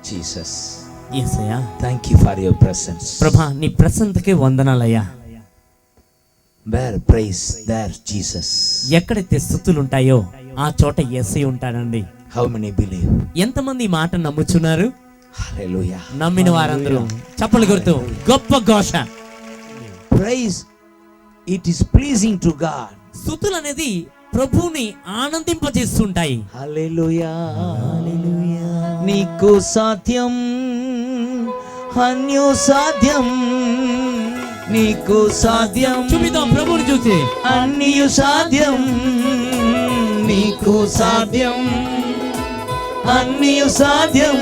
Jesus. Yesayya, thank you for your presence. ప్రభా, నీ ప్రసన్నతకే వందనాలయ్యా. Where praise, there Jesus. ఎక్కడైతే స్తుతులు ఉంటాయో ఆ చోట యేసయ్య ఉంటాడండి. How many believe? ఎంతమంది ఈ మాట నమ్ముచున్నారు? Hallelujah. నమ్మిన వారందరూ చప్పలు కొడుతూ గొప్ప ఘోష. Praise, it is pleasing to God. స్తుతులు అనేది ప్రభువుని ఆనందింపజేస్తుంటాయి. Hallelujah. Hallelujah. నీకు సాధ్యం అన్యు సాధ్యం, నీకు సాధ్యం. చూపిద్దాం ప్రభువుని చూసి. అన్యు సాధ్యం, నీకు సాధ్యం, అన్యు సాధ్యం.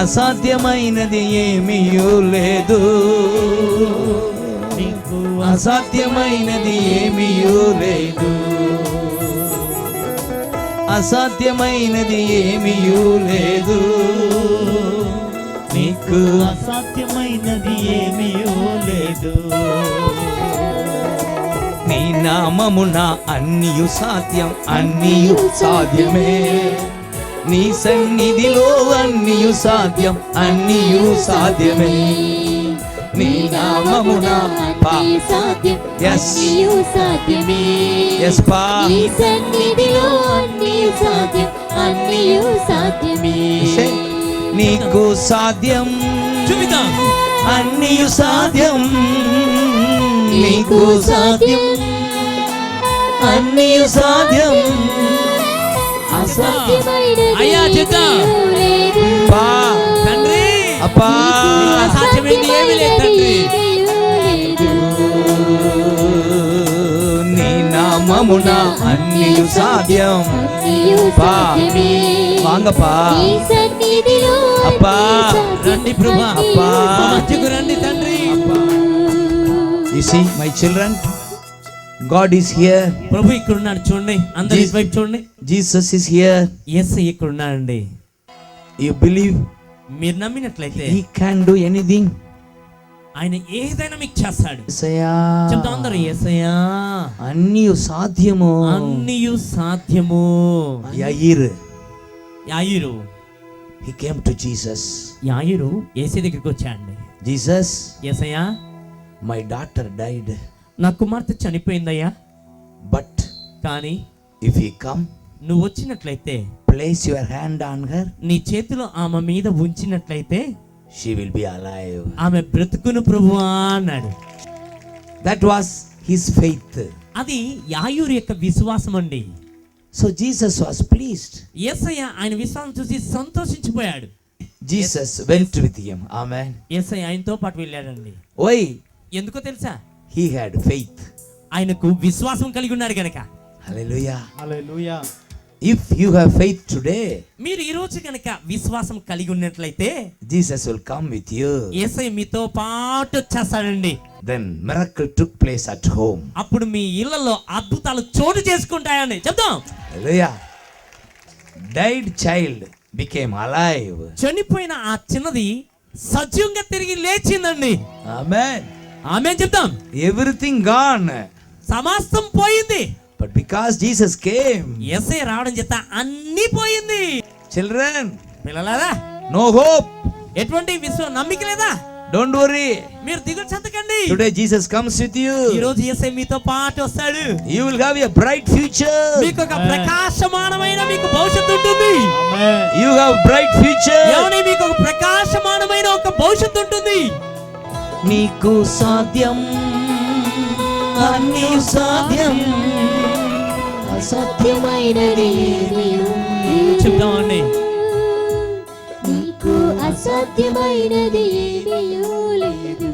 అసాధ్యమైనది ఏమీ లేదు, నీకు అసాధ్యమైనది ఏమీ లేదు, అసాధ్యమైనది ఏమీ లేదు, నీకు అసాధ్యమైనది ఏమీ లేదు. నీ నామమున అన్నియు సాధ్యం, అన్నియు సాధ్యమే. నీ సన్నిధిలో అన్నియు సాధ్యం, అన్నియు సాధ్యమే. నీ నామమున సాధ్యం, Yes. అన్నియు సాధ్యమే. Yes, Pa. నీ సన్నిధిలో అన్నియు సాధ్యం, అన్నియు సాధ్యమే. నీకు సాధ్యం, చూపిద్దాం. అన్నియు సాధ్యం, నీకు సాధ్యం, అన్నియు సాధ్యం. అసాధ్యమైనది అయ్యా చేద్దాం. లేదు. పా తండ్రి, అప్పా అసాధ్యమైనది ఏమీ లేదు తండ్రి. నీ నామమున అన్నియు సాధ్యం. అన్నియు పా సాధ్యమే. వాంగపా నీ సన్నిధిలో అప్పా రండి ప్రభా, అప్పా. మా మధ్యకు రండి తండ్రి. You see my children, God is here, ప్రభు ఇక్కడ ఉన్నాడు. చూడండి, అందరి వైపు చూడండి. Jesus is here. యేసయ్య ఇక్కడ ఉన్నాడండి. You believe మీరు నమ్మినట్లయితే he can do anything? ఆయన ఏదైనా మీకు చేస్తాడు. యేసయ్యా, చెప్తాం అందరూ, యేసయ్యా అన్నియు సాధ్యము. అన్నియు సాధ్యము. యాయిరు he came to Jesus. యాయిరు యేసయ్య దగ్గరికి వచ్చాడండి. Jesus, Yesayya, my daughter died, నా కుమార్తె చనిపోయిందయ్యా, but కానీ if you come, నువ్వు వచ్చినట్లయితే place your hand on her, నీ చేతిలో ఆమె మీద ఉంచినట్లయితే she will be alive. ఆమె బ్రతుకును ప్రభువా అన్నాడు. That was his faith. అది యాయూరు యొక్క విశ్వాసం అండి. So Jesus was pleased. యేసయ్య ఆయన విశ్వాసం చూసి సంతోషించిపోయాడు. Jesus went with him. Amen. యేసయ్య ఆయనతో పాటు వెళ్ళాడండి. Why? ఎందుకో తెలుసా? He had faith. ఆయనకు విశ్వాసం కలిగి ఉన్నాడు గనక. Hallelujah. Hallelujah. If you have faith today, మీరు ఈ రోజు గనక విశ్వాసం కలిగి ఉన్నట్లయితే Jesus will come with you. యేసయ్య మీతో పాటు వచ్చేస్తాడండి. Then miracle took place at home. అప్పుడు మీ ఇళ్లలో అద్భుతాలు చోటు చేసుకుంటాయండి. చెప్తాం. Hallelujah. Died child became alive. చనిపోయిన ఆ చిన్నది సజీవంగా తిరిగి లేచిందండి. Amen. ఆమేన్ చెప్తాం. Everything gone. సమస్తం పోయింది. But because Jesus came, యేసయ్య రావడం చేత అన్నీ పోయింది. children, పిల్లలారా, no hope. ఎటువంటి నమ్మిక లేదా? Don't worry. మీరు దిగులు చెందకండి. Today Jesus comes with ఈ you. రోజు యేసయ్య మీతో పాటు వస్తాడు. You will have a bright future. మీకు ఒక ప్రకాశమానమైన మీకు భవిష్యత్తు ఉంటుంది. ఆమేన్. You have bright future. ఏమని మీకు ఒక ప్రకాశమానమైన ఒక భవిష్యత్తు ఉంటుంది. నీకు సాధ్యం, అన్నీ సాధ్యం, అసాధ్యమైనది ఏమీ లేదు. చెప్తామండి. నీకు అసాధ్యమైనది ఏమీ లేదు.